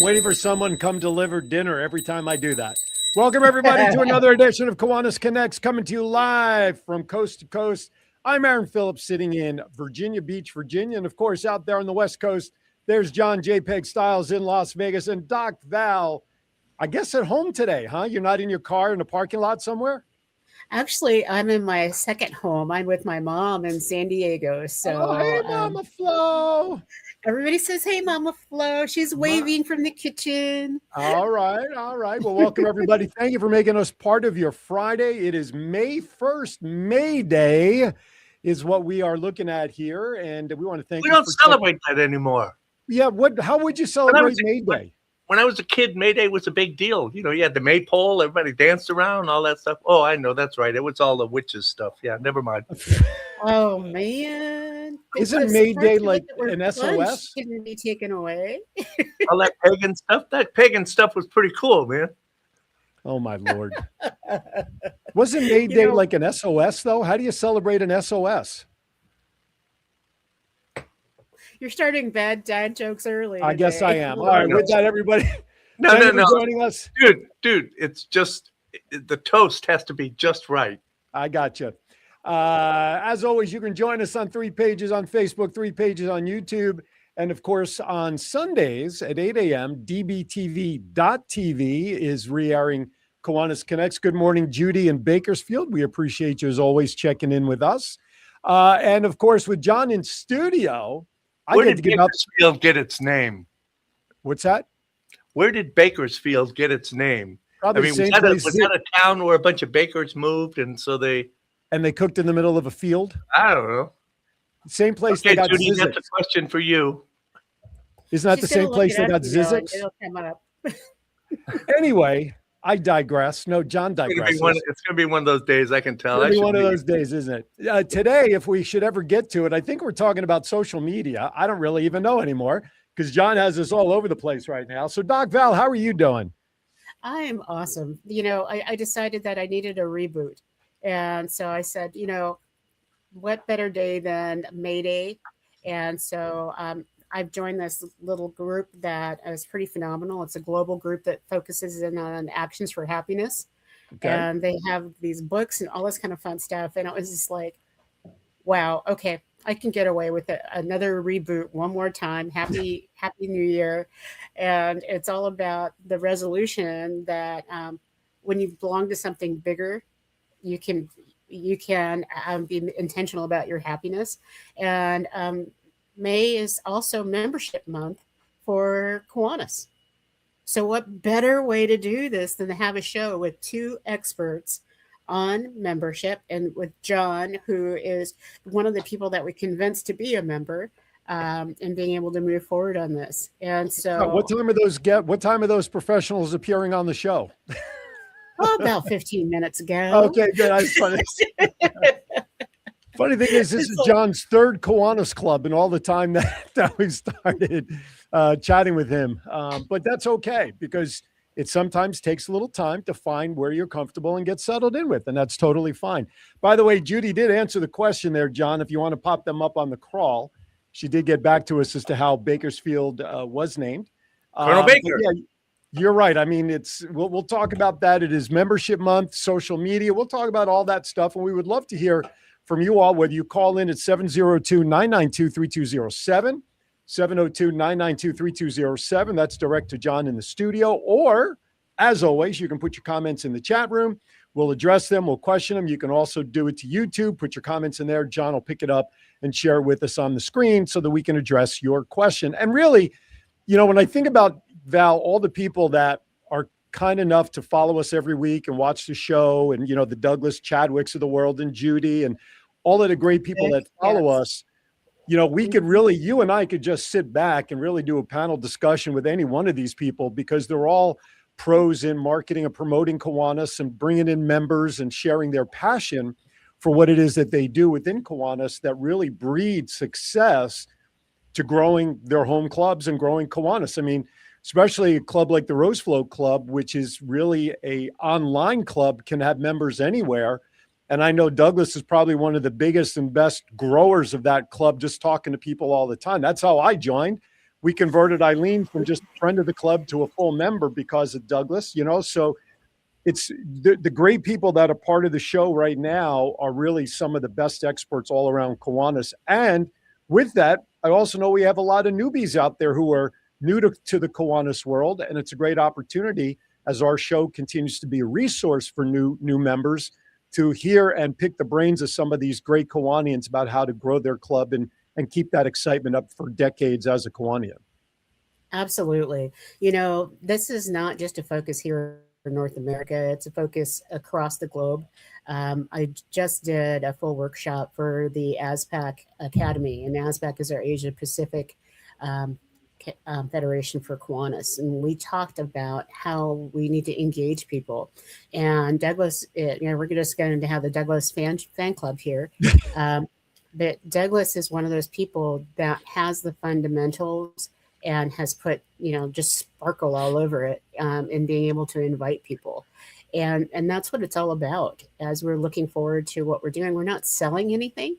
waiting for someone to come deliver dinner every time I do that. Welcome, everybody, to another edition of Kiwanis Connects, coming to you live from coast to coast. I'm Aaron Phillips, sitting in Virginia Beach, Virginia. And, of course, out there on the West Coast, there's John JPEG Styles in Las Vegas. And Doc Val, I guess at home today, huh? You're not in your car in a parking lot somewhere? Actually, I'm in my second home. I'm with my mom in San Diego. So, hey, Mama Flo. Everybody says, hey, Mama Flo. She's waving from the kitchen. All right. Well, welcome, everybody. Thank you for making us part of your Friday. It is May 1st. May Day is what we are looking at here. And we want to thank you. We don't celebrate that anymore. Yeah. How would you celebrate May Day? When I was a kid, May Day was a big deal. You know, you had the maypole, everybody danced around, all that stuff. Oh, I know, that's right. It was all the witches stuff. Yeah, never mind. Oh, man. Isn't May Day like an SOS? Shouldn't be taken away. All that pagan stuff was pretty cool, man. Oh, my Lord. Wasn't May Day like an SOS, though? How do you celebrate an SOS? You're starting bad dad jokes early. I guess I am. All right, with that, everybody. No. Joining us. Dude, it's just, the toast has to be just right. I got you. As always, you can join us on 3 pages on Facebook, 3 pages on YouTube, and of course on Sundays at 8 a.m., WWDBTV.com is re-airing Kiwanis Connects. Good morning, Judy in Bakersfield. We appreciate you as always checking in with us. And of course, with John in studio, Where did Bakersfield get its name? What's that? Where did Bakersfield get its name? Probably was that a town where a bunch of bakers moved, and so they cooked in the middle of a field? I don't know. Same place they got Judy, Zizix. that's a question for you. Isn't that the same place they got Zizix? It'll come up. Anyway, I digress. No, John digresses. It's going to be one of those days, I can tell. It's one of those days, isn't it? Today, if we should ever get to it, I think we're talking about social media. I don't really even know anymore because John has us all over the place right now. So, Doc Val, how are you doing? I am awesome. You know, I decided that I needed a reboot. And so I said, what better day than May Day? And so I've joined this little group that is pretty phenomenal. It's a global group that focuses in on actions for happiness. Okay. And they have these books and all this kind of fun stuff. And it was just like, wow, okay, I can get away with it. Another reboot one more time. Happy New Year. And it's all about the resolution that when you belong to something bigger, you can be intentional about your happiness. And May is also membership month for Kiwanis. So what better way to do this than to have a show with 2 experts on membership, and with John, who is one of the people that we convinced to be a member, and being able to move forward on this. And so what time are those professionals appearing on the show? About 15 minutes ago. Okay, good. That's funny. Funny thing is, this is John's 3rd Kiwanis Club in all the time that we've started chatting with him. But that's okay, because it sometimes takes a little time to find where you're comfortable and get settled in with, and that's totally fine. By the way, Judy did answer the question there, John, if you want to pop them up on the crawl. She did get back to us as to how Bakersfield was named. Colonel Baker. Yeah, you're right. I mean, we'll talk about that. It is membership month, social media. We'll talk about all that stuff, and we would love to hear from you all, whether you call in at 702-992-3207, 702-992-3207. That's direct to John in the studio. Or, as always, you can put your comments in the chat room. We'll address them. We'll question them. You can also do it to YouTube. Put your comments in there. John will pick it up and share it with us on the screen so that we can address your question. And really, when I think about, Val, all the people that are kind enough to follow us every week and watch the show, and, the Douglas Chadwicks of the world, and Judy, and all of the great people that follow us, we could really, you and I could just sit back and really do a panel discussion with any one of these people, because they're all pros in marketing and promoting Kiwanis and bringing in members and sharing their passion for what it is that they do within Kiwanis that really breeds success to growing their home clubs and growing Kiwanis. I mean, especially a club like the Rose Float Club, which is really a online club, can have members anywhere. And I know Douglas is probably one of the biggest and best growers of that club, just talking to people all the time. That's how I joined, we converted Eileen from just a friend of the club to a full member because of Douglas, so it's the great people that are part of the show right now are really some of the best experts all around Kiwanis. And with that, I also know we have a lot of newbies out there who are new to the Kiwanis world, and it's a great opportunity as our show continues to be a resource for new members to hear and pick the brains of some of these great Kiwanians about how to grow their club and keep that excitement up for decades as a Kiwanian. Absolutely. This is not just a focus here in North America, it's a focus across the globe. I just did a full workshop for the ASPAC Academy, and ASPAC is our Asia Pacific Federation for Kiwanis. And we talked about how we need to engage people. And Douglas, we're just going to have the Douglas fan club here. But Douglas is one of those people that has the fundamentals and has put, just sparkle all over it in being able to invite people. And that's what it's all about. As we're looking forward to what we're doing, we're not selling anything.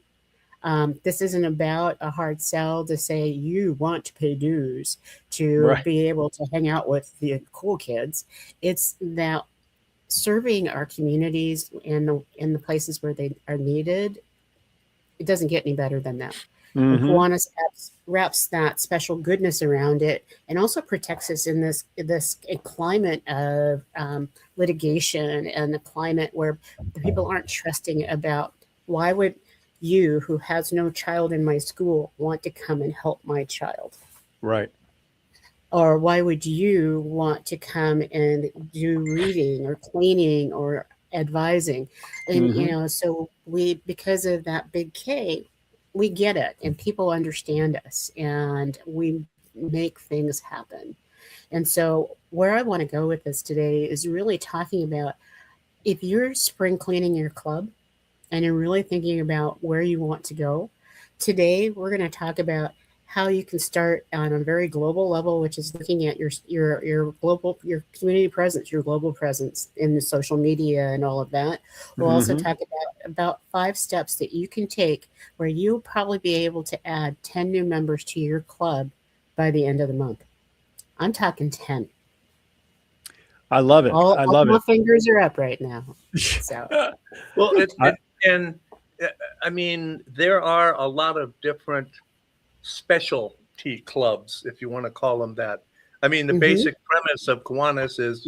This isn't about a hard sell to say you want to pay dues to be able to hang out with the cool kids. It's that serving our communities in the places where they are needed. It doesn't get any better than that. And Kiwanis wraps that special goodness around it and also protects us in this climate of litigation and a climate where the people aren't trusting about why would you, who has no child in my school, want to come and help my child? Right. Or why would you want to come and do reading or cleaning or advising? And, so because of that big K, we get it and people understand us and we make things happen. And so where I want to go with this today is really talking about if you're spring cleaning your club and you're really thinking about where you want to go, today we're going to talk about how you can start on a very global level, which is looking at your community presence, your global presence in the social media and all of that. We'll also talk about 5 steps that you can take where you'll probably be able to add 10 new members to your club by the end of the month. I'm talking 10. I love it. I love it. My fingers are up right now. So, well, I mean, there are a lot of different specialty clubs, if you want to call them that. I mean, the basic premise of Kiwanis is,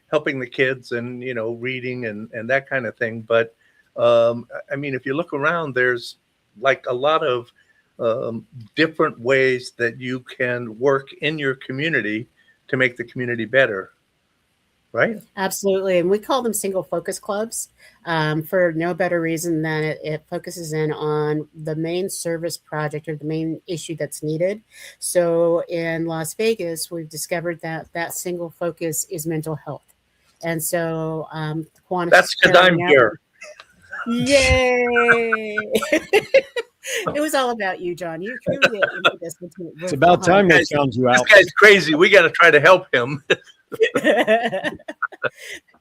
helping the kids and, reading and that kind of thing. But, I mean, if you look around, there's like a lot of different ways that you can work in your community to make the community better. Right. Absolutely. And we call them single focus clubs for no better reason than it focuses in on the main service project or the main issue that's needed. So in Las Vegas, we've discovered that single focus is mental health. And so Kiwanis, that's because I'm here. Yay. It was all about you, John. You this. It's about time they found you out. This guy's crazy. We got to try to help him.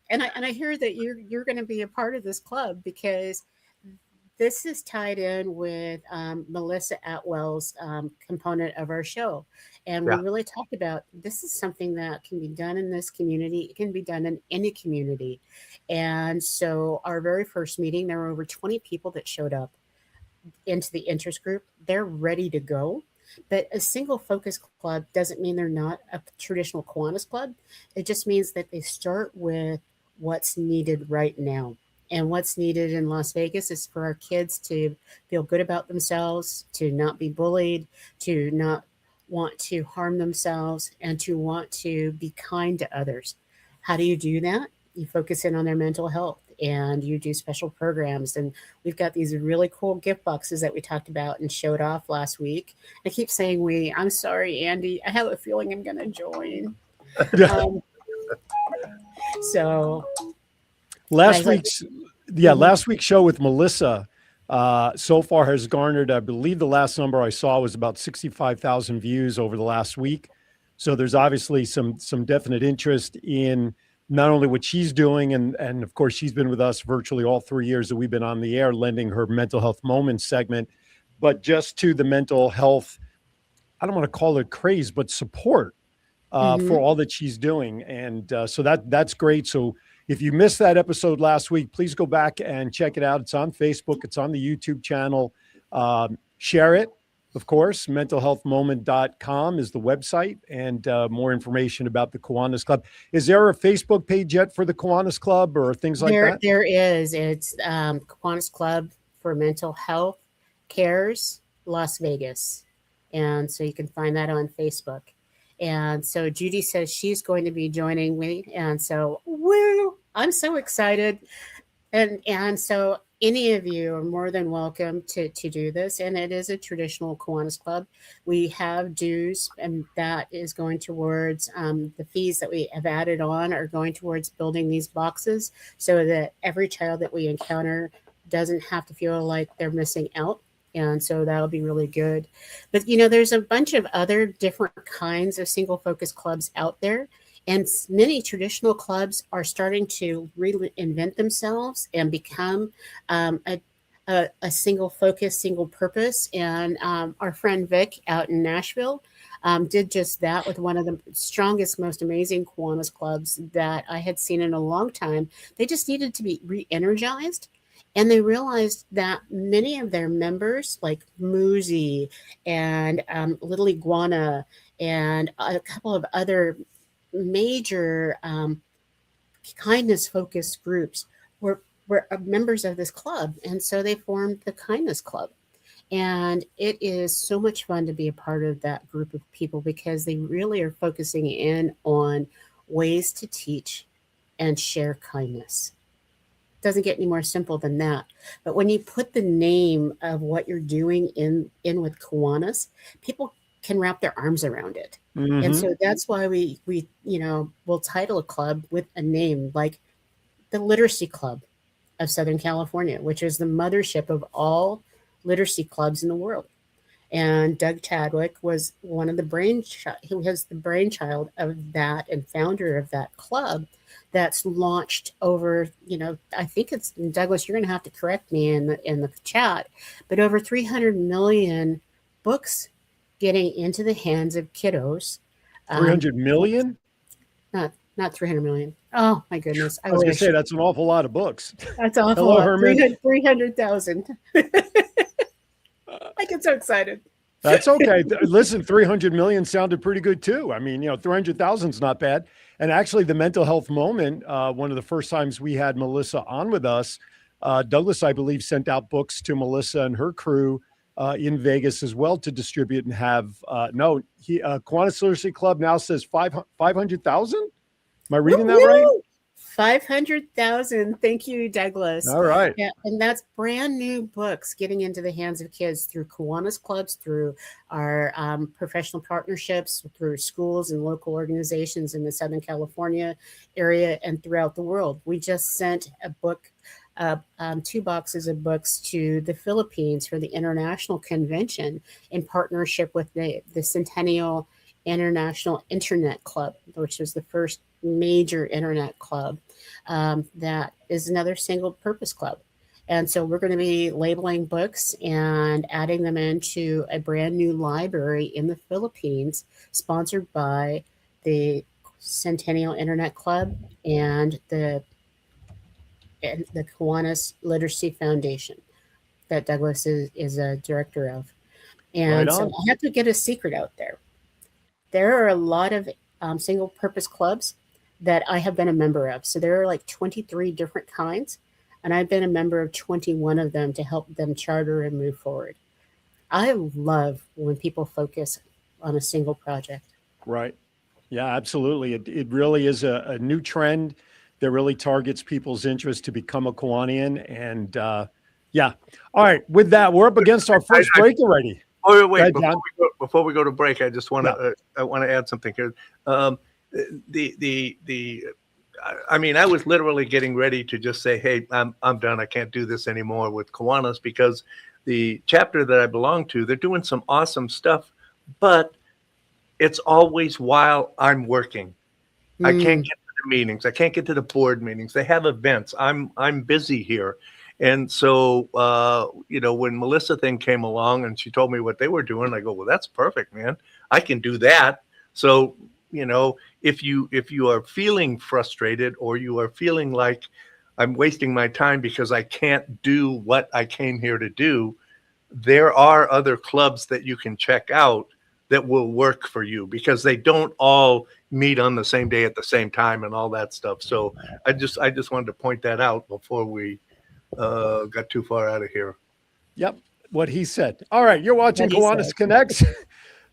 And I hear that you're going to be a part of this club because this is tied in with Melissa Atwell's component of our show. And we really talked about this is something that can be done in this community. It can be done in any community. And so our very first meeting, there were over 20 people that showed up into the interest group. They're ready to go. But a single focus club doesn't mean they're not a traditional Kiwanis club. It just means that they start with what's needed right now. And what's needed in Las Vegas is for our kids to feel good about themselves, to not be bullied, to not want to harm themselves, and to want to be kind to others. How do you do that? You focus in on their mental health and you do special programs. And we've got these really cool gift boxes that we talked about and showed off last week. I keep saying I'm sorry, Andy. I have a feeling I'm going to join. So last week's show with Melissa so far has garnered, I believe the last number I saw was about 65,000 views over the last week. So there's obviously some definite interest in not only what she's doing, and of course, she's been with us virtually all 3 years that we've been on the air, lending her mental health moments segment, but just to the mental health I don't want to call it craze, but support for all that she's doing. And so that's great. So if you missed that episode last week, please go back and check it out. It's on Facebook. It's on the YouTube channel. Share it, of course. Mentalhealthmoment.com is the website, and more information about the Kiwanis Club. Is there a Facebook page yet for the Kiwanis Club or things like that? There is. It's Kiwanis Club for Mental Health Cares Las Vegas. And so you can find that on Facebook. And so Judy says she's going to be joining me. And so, woo, I'm so excited. And so any of you are more than welcome to do this. And it is a traditional Kiwanis Club. We have dues, and that is going towards the fees that we have added on are going towards building these boxes so that every child that we encounter doesn't have to feel like they're missing out. And so that'll be really good. But, there's a bunch of other different kinds of single focus clubs out there. And many traditional clubs are starting to reinvent themselves and become a single focus, single purpose. And our friend Vic out in Nashville did just that with one of the strongest, most amazing Kiwanis clubs that I had seen in a long time. They just needed to be re-energized. And they realized that many of their members, like Moozy and Little Iguana and a couple of other major kindness-focused groups, were members of this club. And so they formed the Kindness Club. And it is so much fun to be a part of that group of people because they really are focusing in on ways to teach and share kindness. Doesn't get any more simple than that. But when you put the name of what you're doing in with Kiwanis, people can wrap their arms around it. And so that's why we will title a club with a name like the Literacy Club of Southern California, which is the mothership of all literacy clubs in the world. And Doug Chadwick was one of the brainchild of that and founder of that club that's launched over, I think it's, Douglas, you're going to have to correct me in the chat, but over 300 million books getting into the hands of kiddos. 300 million? Not 300 million. Oh my goodness. I was going to say that's an awful lot of books. That's awful. Hello, Herman. 300,000. I get so excited. That's okay. Listen, 300 million sounded pretty good too. I mean, 300,000 is not bad. And actually the Mental Health Moment, one of the first times we had Melissa on with us, Douglas, I believe, sent out books to Melissa and her crew in Vegas as well to distribute and have, Kiwanis Literacy Club now says 500,000. Am I reading that right? 500,000. Thank you, Douglas. All right. Yeah, and that's brand new books getting into the hands of kids through Kiwanis clubs, through our professional partnerships, through schools and local organizations in the Southern California area and throughout the world. We just sent a book, 2 boxes of books to the Philippines for the International Convention in partnership with the Centennial International Internet Club, which was the first major internet club that is another single purpose club. And so we're going to be labeling books and adding them into a brand new library in the Philippines, sponsored by the Centennial Internet Club and the Kiwanis Literacy Foundation that Douglas is a director of. And so I have to get a secret out there. There are a lot of single purpose clubs that I have been a member of. So there are like 23 different kinds, and I've been a member of 21 of them to help them charter and move forward. I love when people focus on a single project. Right. Yeah, absolutely. It really is a new trend that really targets people's interest to become a Kiwanian. And yeah. All right. With that, we're up against our first break already. Oh, wait. Before we go to break, I just want to I want to add something here. I mean, I was literally getting ready to just say, hey, I'm done. I can't do this anymore with Kiwanis, because the chapter that I belong to, they're doing some awesome stuff, but it's always while I'm working. I can't get to the meetings. I can't get to the board meetings. They have events. I'm busy here. And so, when Melissa thing came along and she told me what they were doing, I go, well, that's perfect, man. I can do that. So, if you are feeling frustrated, or you are feeling like I'm wasting my time because I can't do what I came here to do, there are other clubs that you can check out that will work for you, because they don't all meet on the same day at the same time and all that stuff. So I just wanted to point that out before we got too far out of here. Yep, what he said. All right, you're watching What he Kiwanis said. Connects.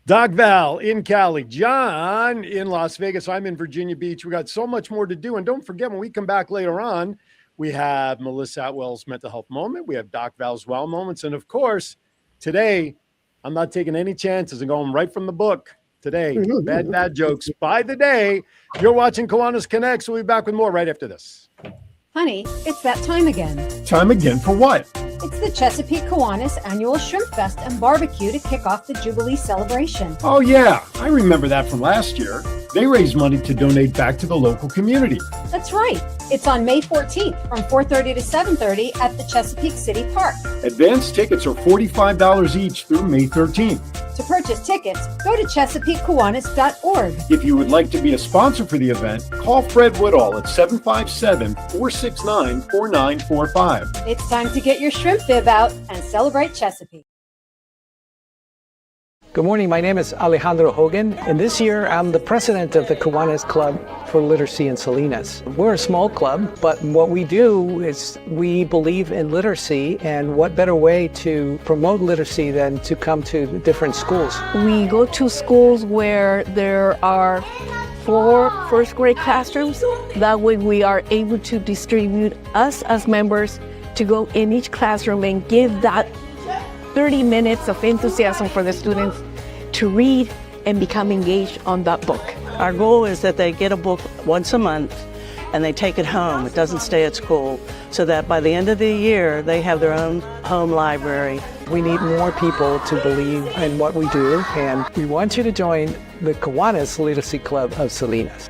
Doc Val in Cali, John in Las Vegas. I'm in Virginia Beach. We got so much more to do. And don't forget, when we come back later on, we have Melissa Atwell's mental health moment. We have Doc Val's wow moments. And of course, today, I'm not taking any chances and going right from the book today. Bad jokes by the day. You're watching Kiwanis Connects. We'll be back with more right after this. Honey, it's that time again. Time again for what? It's the Chesapeake Kiwanis Annual Shrimp Fest and Barbecue to kick off the Jubilee celebration. Oh, yeah. I remember that from last year. They raised money to donate back to the local community. That's right. It's on May 14th from 4:30 to 7:30 at the Chesapeake City Park. Advance tickets are $45 each through May 13th. To purchase tickets, go to ChesapeakeKiwanis.org. If you would like to be a sponsor for the event, call Fred Woodall at 757-469-4945. It's time to get your shrimp bib out and celebrate Chesapeake. Good morning. My name is Alejandro Hogan, and this year I'm the president of the Kiwanis Club for Literacy in Salinas. We're a small club, but what we do is we believe in literacy, and what better way to promote literacy than to come to different schools. We go to schools where there are 4 first-grade classrooms. That way we are able to distribute us as members to go in each classroom and give that 30 minutes of enthusiasm for the students to read and become engaged on that book. Our goal is that they get a book once a month and they take it home. It doesn't stay at school, so that by the end of the year, they have their own home library. We need more people to believe in what we do, and we want you to join the Kiwanis Literacy Club of Salinas.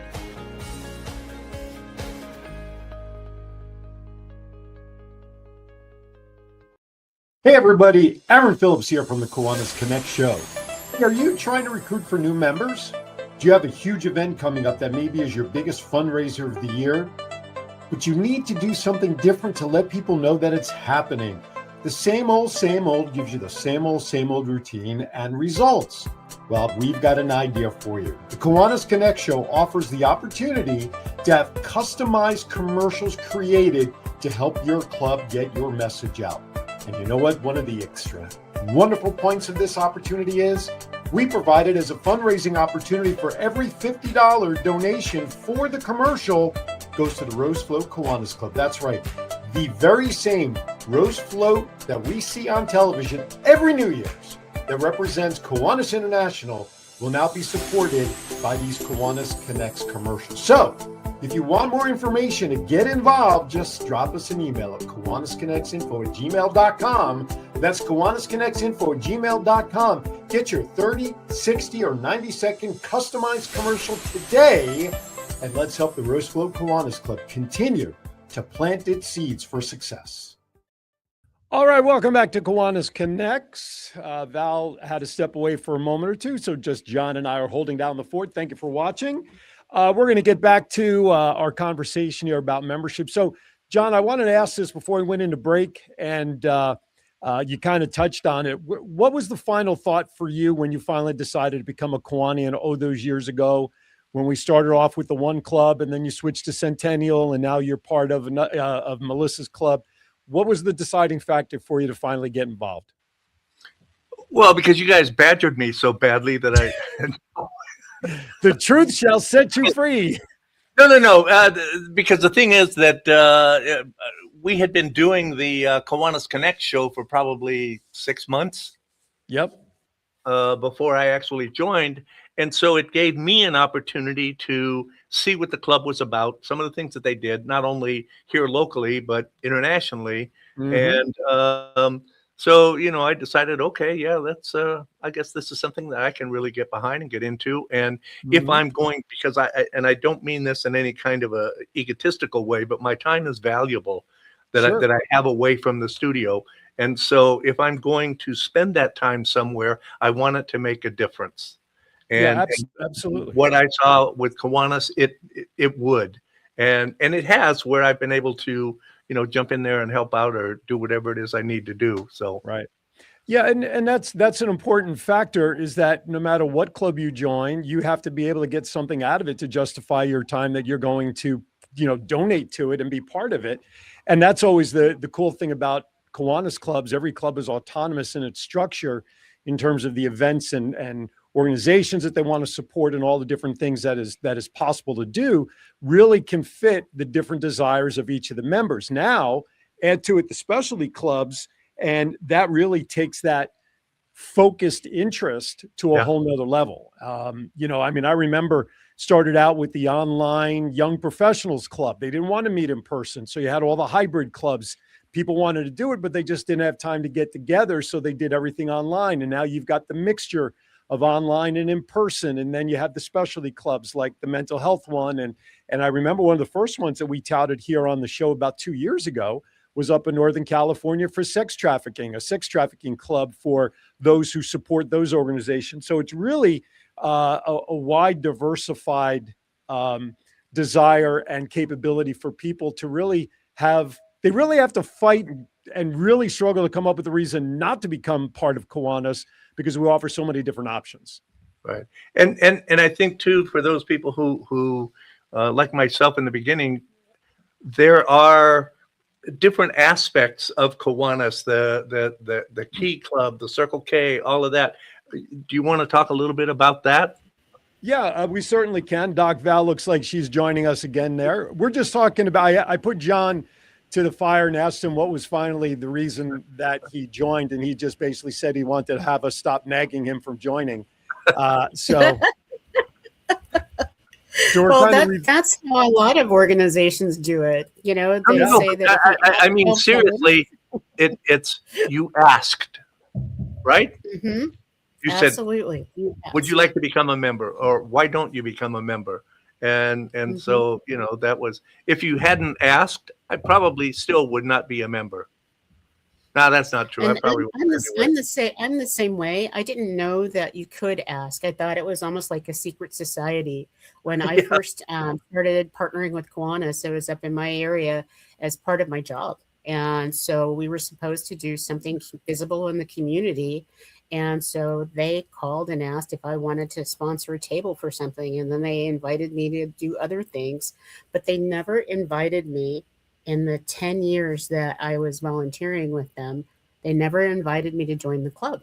Hey everybody, Aaron Phillips here from the Kiwanis Connect show. Hey, are you trying to recruit for new members? Do you have a huge event coming up that maybe is your biggest fundraiser of the year? But you need to do something different to let people know that it's happening. The same old gives you the same old routine and results. Well, we've got an idea for you. The Kiwanis Connect show offers the opportunity to have customized commercials created to help your club get your message out. And you know what? One of the extra wonderful points of this opportunity is we provide it as a fundraising opportunity. For every $50 donation for the commercial goes to the Rose Float Kiwanis Club. That's right. The very same Rose Float that we see on television every New Year's that represents Kiwanis International will now be supported by these Kiwanis Connects commercials. So, if you want more information and get involved, just drop us an email at KiwanisConnectsInfo@gmail.com. That's KiwanisConnectsInfo@gmail.com. Get your 30, 60, or 90-second customized commercial today, and let's help the Rose Float Kiwanis Club continue to plant its seeds for success. All right, welcome back to Kiwanis Connects. Val had to step away for a moment or two, so just John and I are holding down the fort. Thank you for watching. We're going to get back to our conversation here about membership. So, John, I wanted to ask this before we went into break, and you kind of touched on it. What was the final thought for you when you finally decided to become a Kiwanian those years ago, when we started off with the one club and then you switched to Centennial and now you're part of Melissa's club? What was the deciding factor for you to finally get involved? Well, because you guys badgered me so badly that I... The truth shall set you free. No. Because the thing is that we had been doing the Kiwanis Connect show for probably 6 months. Yep. Before I actually joined. And so it gave me an opportunity to see what the club was about, some of the things that they did, not only here locally, but internationally. Mm-hmm. And so, I decided, okay, yeah, I guess this is something that I can really get behind and get into. And if I'm going, because I don't mean this in any kind of a egotistical way, but my time is valuable that I have away from the studio. And so if I'm going to spend that time somewhere, I want it to make a difference. And, Absolutely. what I saw with Kiwanis, it would, and it has, where I've been able to, jump in there and help out or do whatever it is I need to do. So Right. Yeah, and that's an important factor, is that no matter what club you join, you have to be able to get something out of it to justify your time that you're going to, donate to it and be part of it. And that's always the cool thing about Kiwanis clubs. Every club is autonomous in its structure in terms of the events and organizations that they want to support, and all the different things that is possible to do, really can fit the different desires of each of the members. Now, add to it the specialty clubs, and that really takes that focused interest to a whole nother level. I remember started out with the online Young Professionals Club. They didn't want to meet in person, so you had all the hybrid clubs. People wanted to do it, but they just didn't have time to get together, so they did everything online. And now you've got the mixture of online and in person, and then you have the specialty clubs like the mental health one. And I remember one of the first ones that we touted here on the show about 2 years ago was up in Northern California for sex trafficking, a sex trafficking club for those who support those organizations. So it's really a wide, diversified desire and capability for people to really have to fight and really struggle to come up with a reason not to become part of Kiwanis, because we offer so many different options. Right. And I think too, for those people who like myself in the beginning, there are different aspects of Kiwanis, the Key Club, the Circle K, all of that. Do you want to talk a little bit about that? Yeah, we certainly can. Doc Val looks like she's joining us again there. We're just talking about, I put John to the fire and asked him what was finally the reason that he joined. And he just basically said he wanted to have us stop nagging him from joining. That's how a lot of organizations do it. They say that. I mean, seriously, it's you asked, right? Mm-hmm. You Absolutely. said, would you like to become a member, or why don't you become a member? And so, that was, if you hadn't asked, I probably still would not be a member. No, that's not true. And, I probably I'm the same way. I didn't know that you could ask. I thought it was almost like a secret society. When I first started partnering with Kiwanis, it was up in my area as part of my job. And so we were supposed to do something visible in the community. And so they called and asked if I wanted to sponsor a table for something. And then they invited me to do other things, but they never invited me in the 10 years that I was volunteering with them. They never invited me to join the club.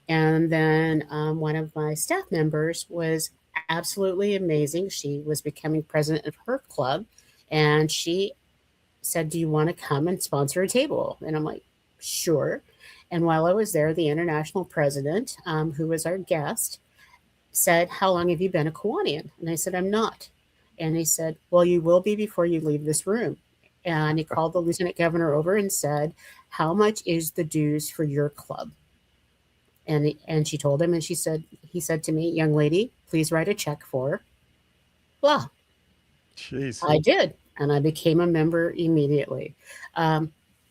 And then one of my staff members was absolutely amazing. She was becoming president of her club. And she said, "Do you want to come and sponsor a table?" And I'm like, "Sure." And while I was there, the international president, who was our guest, said, "How long have you been a Kiwanian?" And I said, "I'm not." And he said, "Well, you will be before you leave this room." And he called the lieutenant governor over and said, "How much is the dues for your club?" And she told him, and he said to me, "Young lady, please write a check for blah." Jeez. I did. And I became a member immediately.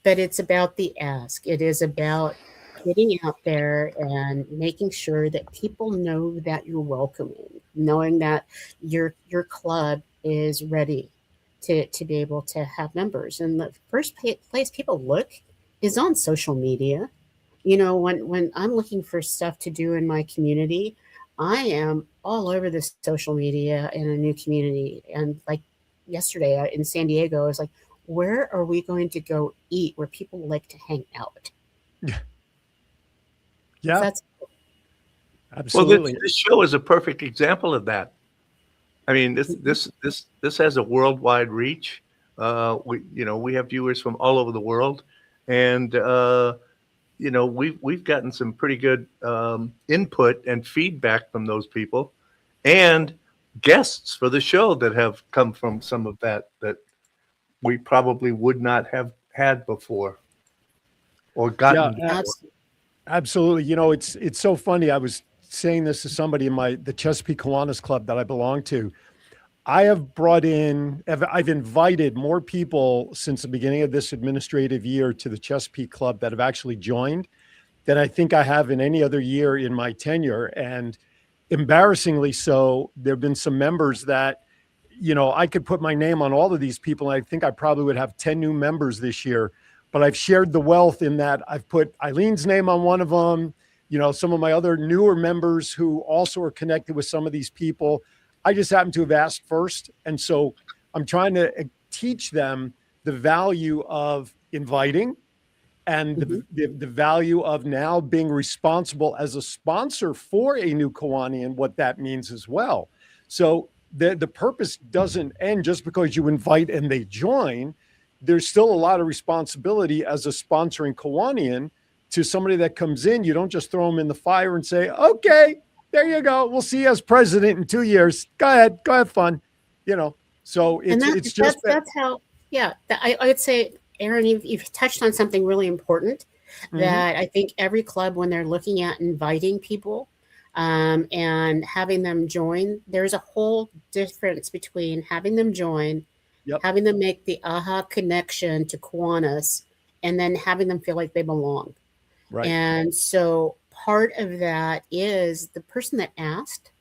But it's about the ask. It is about getting out there and making sure that people know that you're welcoming, knowing that your club is ready to be able to have members. And the first place people look is on social media. When I'm looking for stuff to do in my community, I am all over the social media in a new community. And like yesterday in San Diego, I was like, where are we going to go eat where people like to hang out? Yeah, absolutely. Well, this show is a perfect example of that. I mean, this has a worldwide reach. We have viewers from all over the world, and we've gotten some pretty good input and feedback from those people, and guests for the show that have come from some of that we probably would not have had before or gotten. Yeah, absolutely. It's so funny. I was saying this to somebody in the Chesapeake Kiwanis Club that I belong to. I've invited more people since the beginning of this administrative year to the Chesapeake Club that have actually joined than I think I have in any other year in my tenure. And embarrassingly so, there have been some members that, I could put my name on all of these people. And I think I probably would have 10 new members this year, but I've shared the wealth in that I've put Eileen's name on one of them. Some of my other newer members who also are connected with some of these people, I just happen to have asked first. And so I'm trying to teach them the value of inviting and the value of now being responsible as a sponsor for a new Kiwani and what that means as well. So the purpose doesn't end just because you invite and they join. There's still a lot of responsibility as a sponsoring Kiwanian to somebody that comes in. You don't just throw them in the fire and say, okay, there you go. We'll see you as president in 2 years. Go ahead, fun. So that's how, I would say, Aaron, you've touched on something really important that I think every club, when they're looking at inviting people and having them join, there's a whole difference between having them join, having them make the aha connection to Kiwanis, and then having them feel like they belong. Right. And so part of that is the person that asked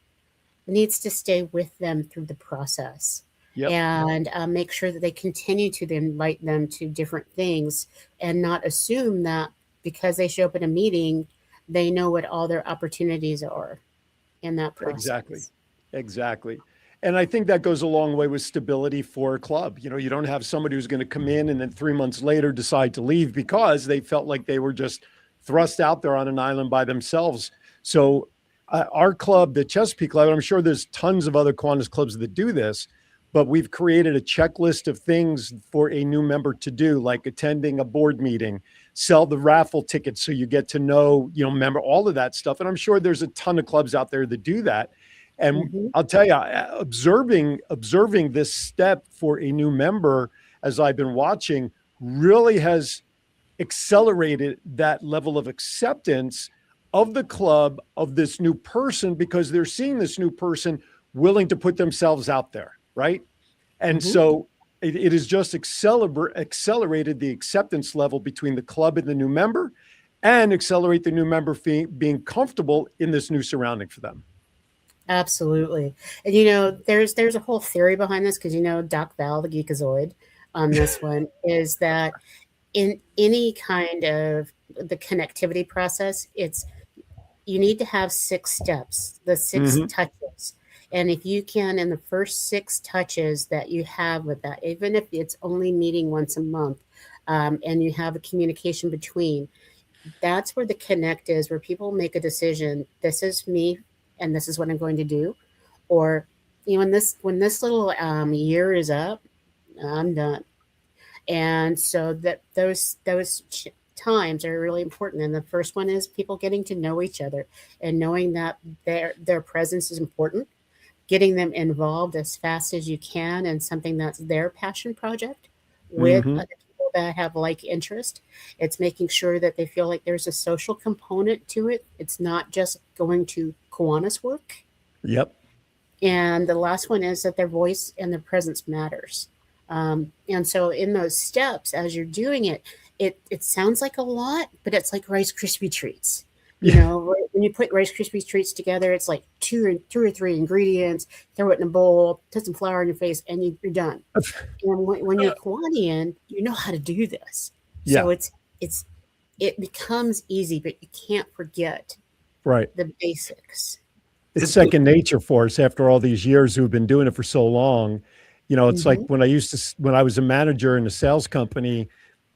needs to stay with them through the process. And make sure that they continue to invite them to different things and not assume that because they show up at a meeting, they know what all their opportunities are in that process. Exactly. And I think that goes a long way with stability for a club. You don't have somebody who's going to come in and then 3 months later decide to leave because they felt like they were just thrust out there on an island by themselves. So our club, the Chesapeake Club, I'm sure there's tons of other Kiwanis clubs that do this, but we've created a checklist of things for a new member to do, like attending a board meeting, sell the raffle tickets so you get to know, member, all of that stuff. And I'm sure there's a ton of clubs out there that do that. And I'll tell you, observing this step for a new member, as I've been watching, really has accelerated that level of acceptance of the club, of this new person, because they're seeing this new person willing to put themselves out there. Right. And so it has just accelerated the acceptance level between the club and the new member, and accelerate the new member being comfortable in this new surrounding for them. Absolutely. And, there's a whole theory behind this because, Doc Val, the Geekazoid on this one, is that in any kind of the connectivity process, you need to have 6 steps, the 6 touches. And if you can, in the first 6 touches that you have with that, even if it's only meeting once a month, and you have a communication between, that's where the connect is, where people make a decision. This is me, and this is what I'm going to do. Or, when this little year is up, I'm done. And so that those times are really important. And the first one is people getting to know each other and knowing that their presence is important. Getting them involved as fast as you can in something that's their passion project with other people that have like interest. It's making sure that they feel like there's a social component to it. It's not just going to Kiwanis work. Yep. And the last one is that their voice and their presence matters. And so in those steps, as you're doing it, it sounds like a lot, but it's like Rice Krispie treats. When you put Rice Krispie treats together, it's like 2 or 3 ingredients, throw it in a bowl, put some flour in your face, and you're done. And when you're Kiwanian, you know how to do this. So it becomes easy, but you can't forget the basics. It's second nature for us after all these years who've been doing it for so long. It's like when I was a manager in a sales company,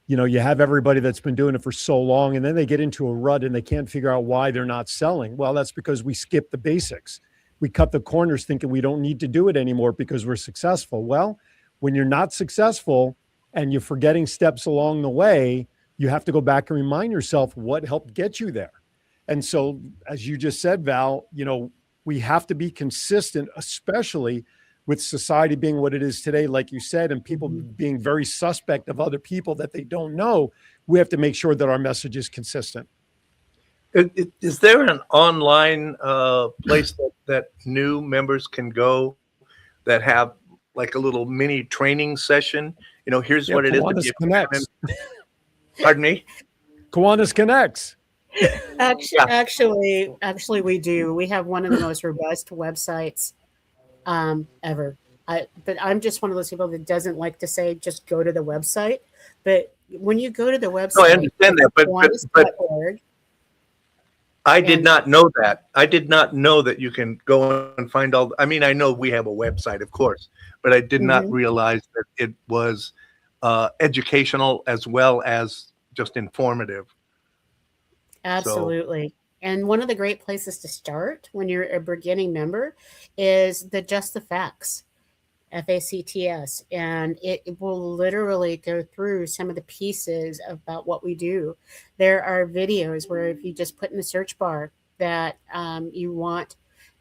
you have everybody that's been doing it for so long, and then they get into a rut and they can't figure out why they're not selling. Well, that's because we skip the basics. We cut the corners thinking we don't need to do it anymore because we're successful. Well, when you're not successful and you're forgetting steps along the way, you have to go back and remind yourself what helped get you there. And so, as you just said, Val, we have to be consistent, especially with society being what it is today, like you said, and people being very suspect of other people that they don't know. We have to make sure that our message is consistent. Is there an online place that new members can go that have like a little mini training session? Here's what it is. Kiwanis Connects. Pardon me? Kiwanis Connects. Actually, we do. We have one of the most robust websites ever. But I'm just one of those people that doesn't like to say just go to the website. But when you go to the website, No, I understand that, but Kiwanis.org, I did and not know that. I did not know that you can go and find all. I mean, I know we have a website, of course, but I did not realize that it was educational as well as just informative. absolutely. And one of the great places to start when you're a beginning member is the Just the Facts. FACTS, and it will literally go through some of the pieces about what we do. There are videos where if you just put in the search bar that you want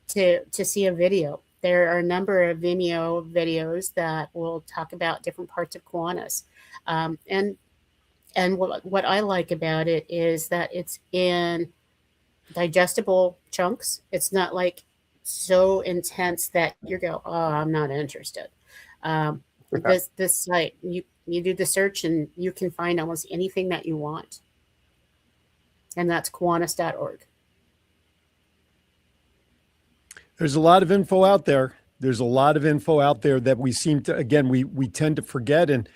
to see a video, there are a number of Vimeo videos that will talk about different parts of Kiwanis. And what I like about it is that it's in digestible chunks. It's not like so intense that you go, oh, I'm not interested. This site, you do the search and you can find almost anything that you want, and that's Kiwanis.org. There's a lot of info out there. There's a lot of info out there that we seem to, again, we tend to forget, and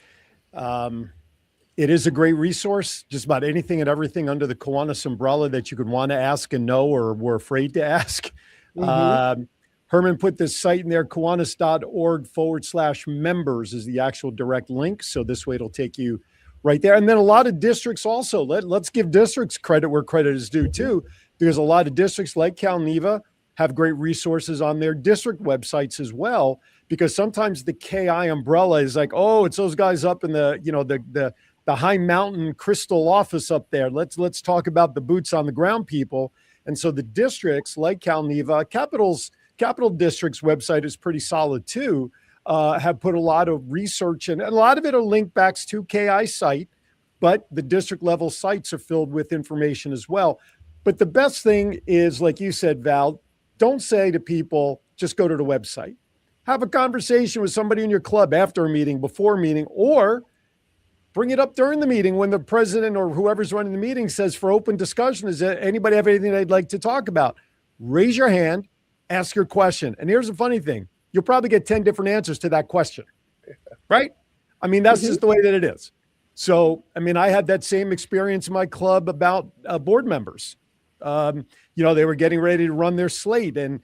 it is a great resource. Just about anything and everything under the Kiwanis umbrella that you could want to ask and know or were afraid to ask. Herman put this site in there, Kiwanis.org/members is the actual direct link. So this way it'll take you right there. And then a lot of districts also, let's give districts credit where credit is due too, because a lot of districts like Calneva have great resources on their district websites as well, because sometimes the KI umbrella is like, oh, it's those guys up in the, the high mountain crystal office up there. Let's talk about the boots on the ground people. And so the districts like Calneva, Capital District's website is pretty solid too, have put a lot of research in, and a lot of it are link backs to KI site, but the district level sites are filled with information as well. But the best thing is, like you said, Val, don't say to people, just go to the website. Have a conversation with somebody in your club after a meeting, before a meeting, or bring it up during the meeting when the president or whoever's running the meeting says for open discussion, is there anybody have anything they'd like to talk about? Raise your hand, ask your question. And here's the funny thing. You'll probably get 10 different answers to that question, right? I mean, that's just the way that it is. So, I mean, I had that same experience in my club about board members. They were getting ready to run their slate and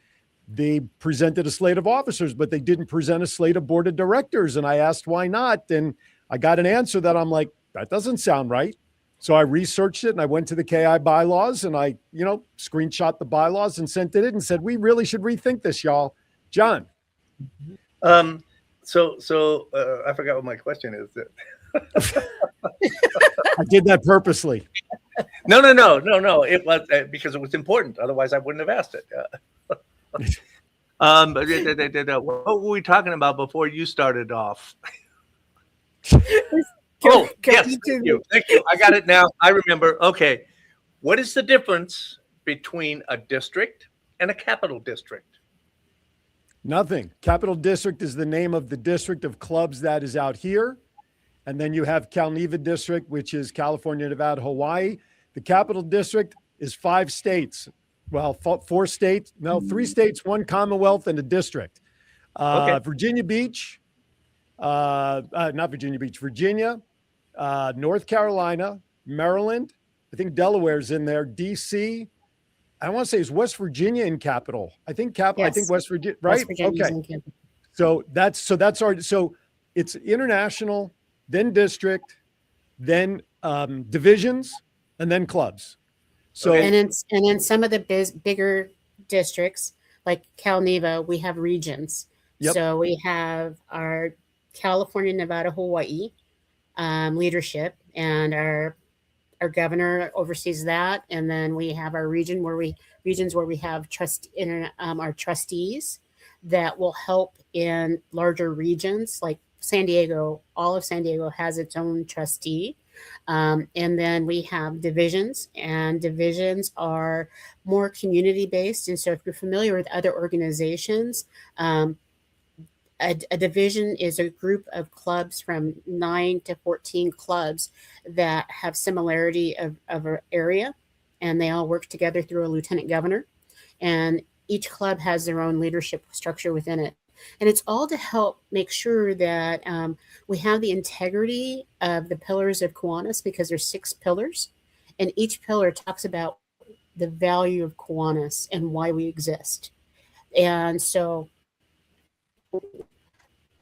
they presented a slate of officers, but they didn't present a slate of board of directors. And I asked why not? And I got an answer that I'm like, that doesn't sound right. So I researched it and I went to the KI bylaws and I, screenshot the bylaws and sent it in and said, we really should rethink this, y'all. John. So I forgot what my question is. I did that purposely. No. It was because it was important. Otherwise, I wouldn't have asked it. What were we talking about before you started off? Oh, yes. Thank you. I got it now. I remember. Okay. What is the difference between a district and a capital district? Nothing. Capital District is the name of the district of clubs that is out here. And then you have Calneva District, which is California, Nevada, Hawaii. The Capital District is 5 states. Well, 4 states. No, 3 states, 1 Commonwealth, and a district. Virginia Beach, not Virginia Beach, Virginia, North Carolina, Maryland. I think Delaware's in there. DC. I want to say, is West Virginia in capital? I think capital. Yes. I think West Virginia, right? Okay. So that's our. So it's international, then district, then divisions, and then clubs. So and in some of the bigger districts like Calneva, we have regions. Yep. So we have our California, Nevada, Hawaii leadership, and our governor oversees that, and then we have our regions where we have our trustees that will help in larger regions like San Diego. All of San Diego has its own trustee, and then we have divisions, and divisions are more community based. And so, if you're familiar with other organizations, a division is a group of clubs from 9 to 14 clubs that have similarity of an area, and they all work together through a lieutenant governor. And each club has their own leadership structure within it. And it's all to help make sure that we have the integrity of the pillars of Kiwanis, because there's 6 pillars, and each pillar talks about the value of Kiwanis and why we exist. And so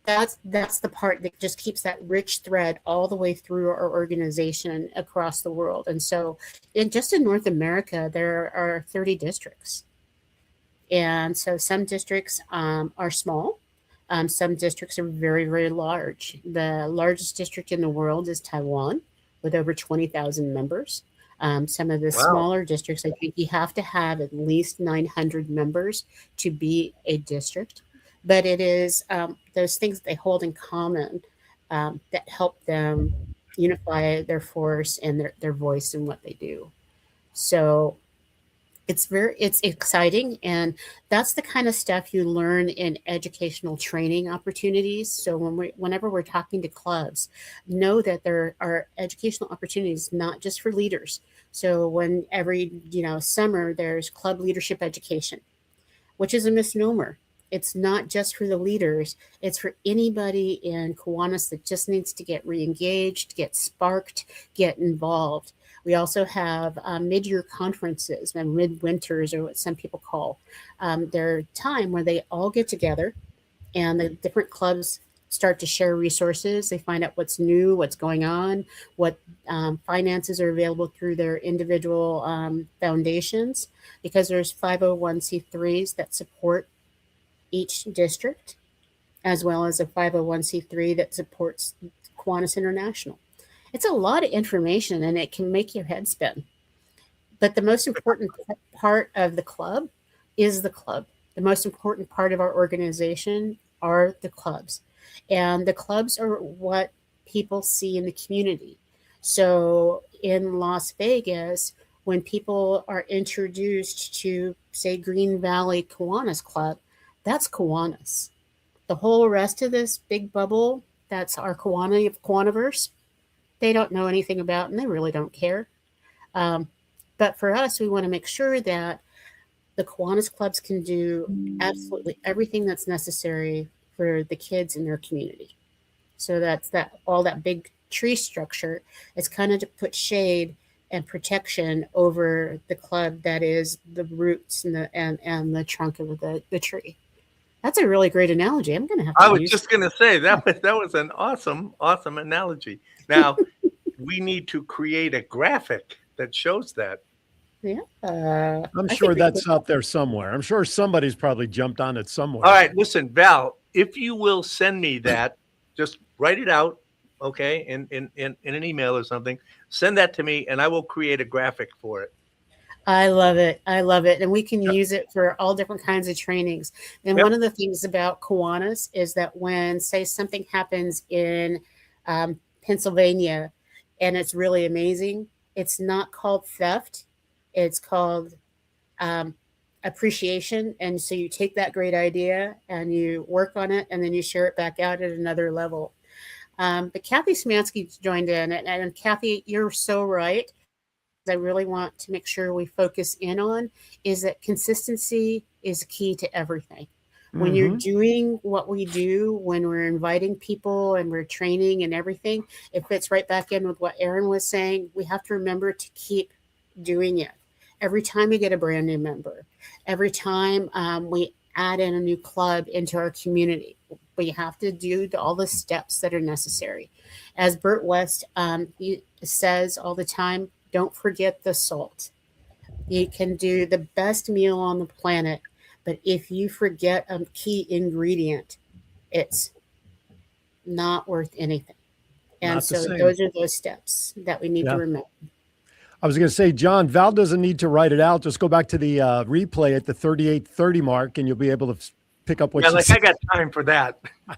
that's the part that just keeps that rich thread all the way through our organization across the world. And so just in North America, there are 30 districts. And so some districts are small. Some districts are very, very large. The largest district in the world is Taiwan, with over 20,000 members. Some of the smaller districts, I think you have to have at least 900 members to be a district. But it is those things they hold in common that help them unify their force and their voice in what they do. So it's exciting, and that's the kind of stuff you learn in educational training opportunities. So whenever we're talking to clubs, know that there are educational opportunities not just for leaders. So when every summer there's club leadership education, which is a misnomer. It's not just for the leaders. It's for anybody in Kiwanis that just needs to get re-engaged, get sparked, get involved. We also have mid-year conferences and midwinters, or what some people call. They're time where they all get together and the different clubs start to share resources. They find out what's new, what's going on, what finances are available through their individual foundations, because there's 501c3s that support each district, as well as a 501c3 that supports Kiwanis International. It's a lot of information, and it can make your head spin. But the most important part of the club is the club. The most important part of our organization are the clubs. And the clubs are what people see in the community. So in Las Vegas, when people are introduced to, say, Green Valley Kiwanis Club, that's Kiwanis. The whole rest of this big bubble, that's our Kiwaniverse, they don't know anything about, and they really don't care. But for us, we want to make sure that the Kiwanis clubs can do absolutely everything that's necessary for the kids in their community. So that's all that big tree structure is kind of to put shade and protection over the club that is the roots and the trunk of the tree. That's a really great analogy. I'm going to have to I was just going to say that was an awesome analogy. Now, we need to create a graphic that shows that. Yeah. I'm sure that's out there somewhere. I'm sure somebody's probably jumped on it somewhere. All right, listen, Val, if you will send me that, just write it out, okay, in an email or something. Send that to me, and I will create a graphic for it. I love it. And we can use it for all different kinds of trainings. And one of the things about Kiwanis is that when, say, something happens in Pennsylvania and it's really amazing, it's not called theft. It's called appreciation. And so you take that great idea and you work on it, and then you share it back out at another level. But Kathy Smansky joined in. And Kathy, you're so right. I really want to make sure we focus in on is that consistency is key to everything. When you're doing what we do, when we're inviting people and we're training and everything, it fits right back in with what Aaron was saying. We have to remember to keep doing it. Every time we get a brand new member, every time we add in a new club into our community, we have to do all the steps that are necessary. As Bert West he says all the time, don't forget the salt. You can do the best meal on the planet, but if you forget a key ingredient, it's not worth anything. And so those are those steps that we need to remember. I was going to say, John, Val doesn't need to write it out. Just go back to the replay at the 38:30 mark, and you'll be able to pick up what you said. I got time for that. All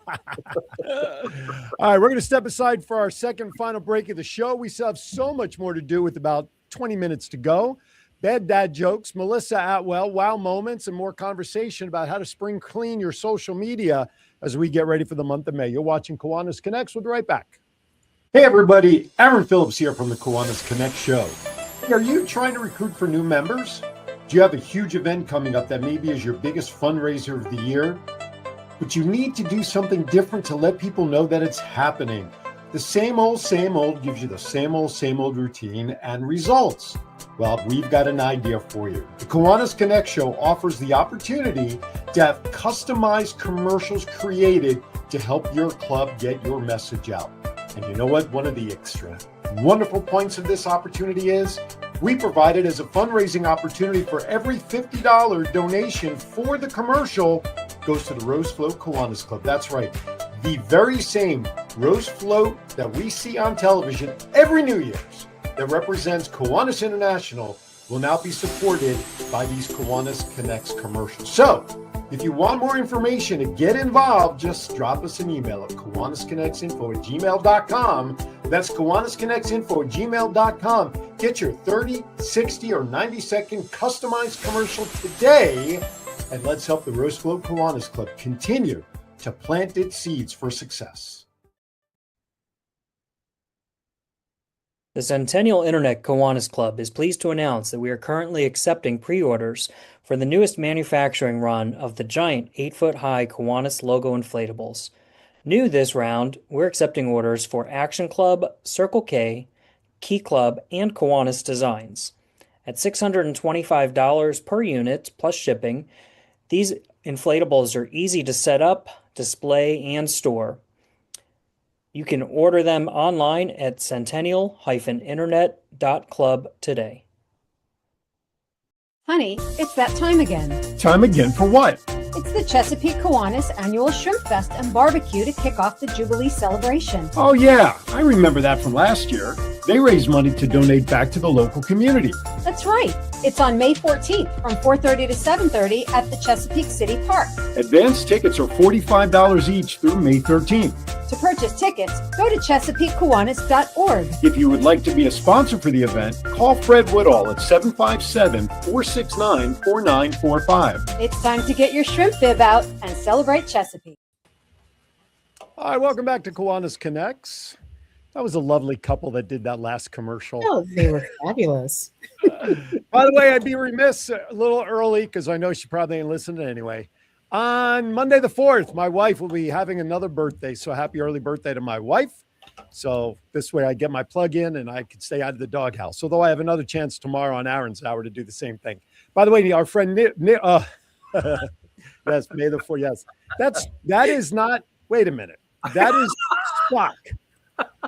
right, we're going to step aside for our second final break of the show. We still have so much more to do with about 20 minutes to go. Bad dad jokes, Melissa Atwell, wow moments, and more conversation about how to spring clean your social media as we get ready for the month of May. You're watching Kiwanis Connects. We'll be right back. Hey, everybody. Aaron Phillips here from the Kiwanis Connect show. Are you trying to recruit for new members? Do you have a huge event coming up that maybe is your biggest fundraiser of the year? But you need to do something different to let people know that it's happening. The same old gives you the same old routine and results. Well, we've got an idea for you. The Kiwanis Connects show offers the opportunity to have customized commercials created to help your club get your message out. And you know what? One of the extra wonderful points of this opportunity is we provide it as a fundraising opportunity. For every $50 donation for the commercial goes to the Rose Float Kiwanis Club. That's right. The very same Rose Float that we see on television every New Year's that represents Kiwanis International will now be supported by these Kiwanis Connects commercials. So, if you want more information to get involved, just drop us an email at KiwanisConnectsInfo@gmail.com. That's KiwanisConnectsInfo@gmail.com. Get your 30, 60, or 90-second customized commercial today, and let's help the Rose Float Kiwanis Club continue to plant its seeds for success. The Centennial Internet Kiwanis Club is pleased to announce that we are currently accepting pre-orders for the newest manufacturing run of the giant 8-foot-high Kiwanis logo inflatables. New this round, we're accepting orders for Action Club, Circle K, Key Club, and Kiwanis designs. At $625 per unit plus shipping, these inflatables are easy to set up, display, and store. You can order them online at centennial-internet.club today. Honey, it's that time again. Time again for what? It's the Chesapeake Kiwanis Annual Shrimp Fest and Barbecue to kick off the Jubilee celebration. Oh yeah, I remember that from last year. They raised money to donate back to the local community. That's right. It's on May 14th from 4:30 to 7:30 at the Chesapeake City Park. Advance tickets are $45 each through May 13th. To purchase tickets, go to ChesapeakeKiwanis.org. If you would like to be a sponsor for the event, call Fred Woodall at 757-469-4945. It's time to get your shrimp bib out and celebrate Chesapeake. All right, welcome back to Kiwanis Connects. That was a lovely couple that did that last commercial. Oh, they were fabulous. By the way, I'd be remiss a little early because I know she probably ain't listening anyway. On Monday the 4th, my wife will be having another birthday. So happy early birthday to my wife. So this way I get my plug in and I can stay out of the doghouse. Although I have another chance tomorrow on Aaron's hour to do the same thing. By the way, our friend yes, May the 4th. Yes, that is not. Wait a minute. That is Spock.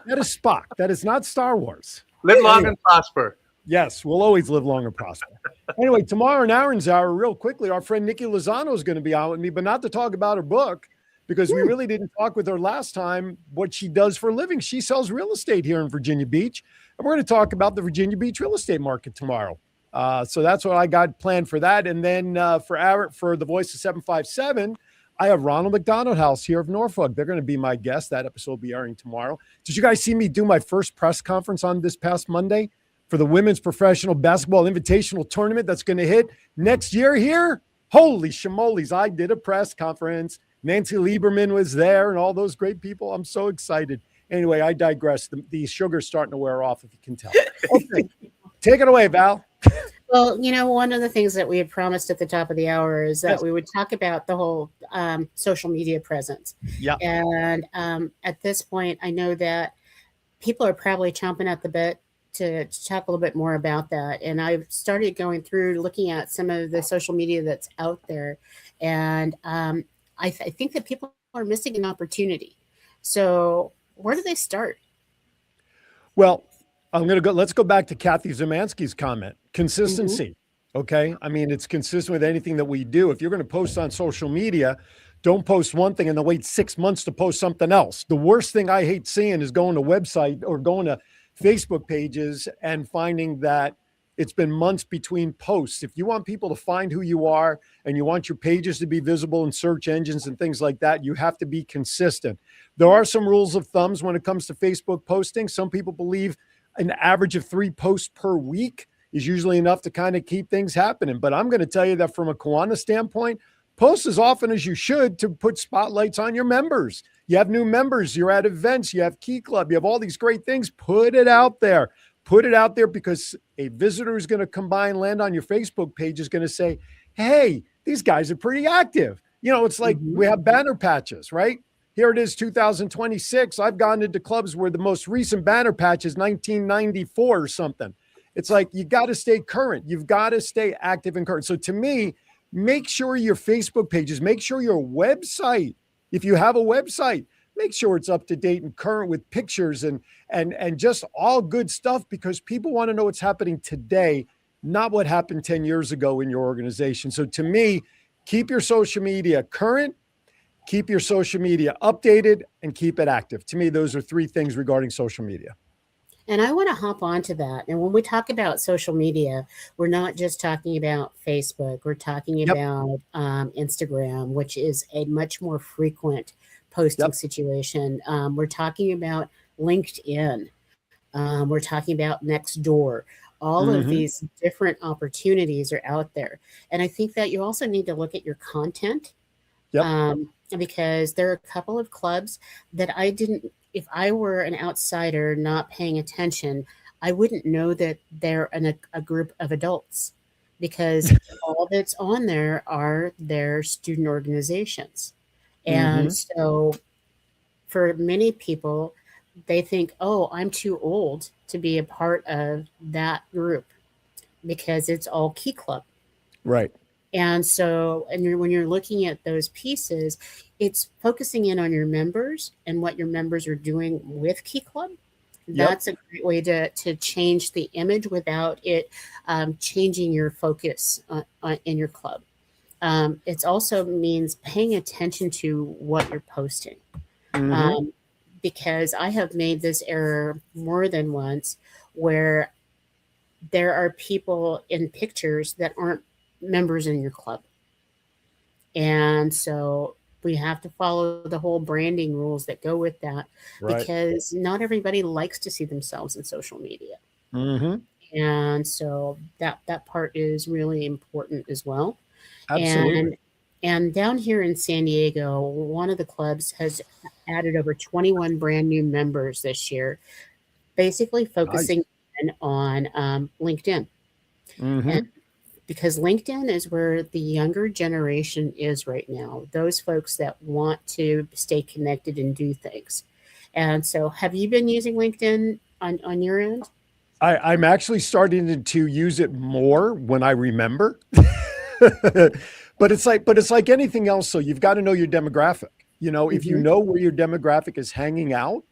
That is Spock. That is not Star Wars. Live long and prosper. Yes, we'll always live long and prosper. Anyway, tomorrow in Aaron's hour, real quickly, our friend Nikki Lozano is going to be on with me, but not to talk about her book, because we really didn't talk with her last time what she does for a living. She sells real estate here in Virginia Beach, and we're going to talk about the Virginia Beach real estate market tomorrow. So that's what I got planned for that. And then for the Voice of 757, I have Ronald McDonald House here of Norfolk. They're going to be my guest. That episode will be airing tomorrow. Did you guys see me do my first press conference on this past Monday for the Women's Professional Basketball Invitational Tournament that's going to hit next year here? Holy shimolies, I did a press conference. Nancy Lieberman was there and all those great people. I'm so excited. Anyway, I digress. The sugar's starting to wear off, if you can tell. Okay, take it away, Val. Well, one of the things that we had promised at the top of the hour is that we would talk about the whole social media presence. Yeah. And at this point, I know that people are probably chomping at the bit to talk a little bit more about that. And I've started going through looking at some of the social media that's out there. And I think that people are missing an opportunity. So where do they start? Well, let's go back to Kathy Zemansky's comment. Consistency. Mm-hmm. Okay. I mean, it's consistent with anything that we do. If you're going to post on social media, don't post one thing and then wait 6 months to post something else. The worst thing I hate seeing is going to website or going to Facebook pages and finding that it's been months between posts. If you want people to find who you are and you want your pages to be visible in search engines and things like that, you have to be consistent. There are some rules of thumbs when it comes to Facebook posting. Some people believe an average of 3 posts per week is usually enough to kind of keep things happening. But I'm going to tell you that from a Kiwanis standpoint, post as often as you should to put spotlights on your members. You have new members, you're at events, you have Key Club, you have all these great things. Put it out there. Put it out there, because a visitor who's going to come by and land on your Facebook page is going to say, hey, these guys are pretty active. You know, it's like we have banner patches, right? Here it is, 2026. I've gone into clubs where the most recent banner patch is 1994 or something. It's like, you got to stay current. You've got to stay active and current. So to me, make sure your Facebook pages, make sure your website, if you have a website, make sure it's up to date and current with pictures and just all good stuff, because people want to know what's happening today, not what happened 10 years ago in your organization. So to me, keep your social media current, keep your social media updated, and keep it active. To me, those are three things regarding social media. And I want to hop onto that. And when we talk about social media, we're not just talking about Facebook. We're talking about Instagram, which is a much more frequent posting situation. We're talking about LinkedIn. We're talking about Nextdoor. All of these different opportunities are out there. And I think that you also need to look at your content, because there are a couple of clubs that I didn't, if I were an outsider not paying attention, I wouldn't know that they're a group of adults, because all that's on there are their student organizations. And so for many people, they think, oh, I'm too old to be a part of that group because it's all Key Club. Right. And so, when you're looking at those pieces, it's focusing in on your members and what your members are doing with Key Club. That's a great way to change the image without it changing your focus in your club. It also means paying attention to what you're posting. Because I have made this error more than once, where there are people in pictures that aren't members in your club. And so we have to follow the whole branding rules that go with that, because not everybody likes to see themselves in social media. And so that part is really important as well. Absolutely. And down here in San Diego, one of the clubs has added over 21 brand new members this year, basically focusing in on LinkedIn. And because LinkedIn is where the younger generation is right now, those folks that want to stay connected and do things. And so have you been using LinkedIn on your end? I'm actually starting to use it more when I remember. But it's like anything else. So you've got to know your demographic. You know, if you know where your demographic is hanging out,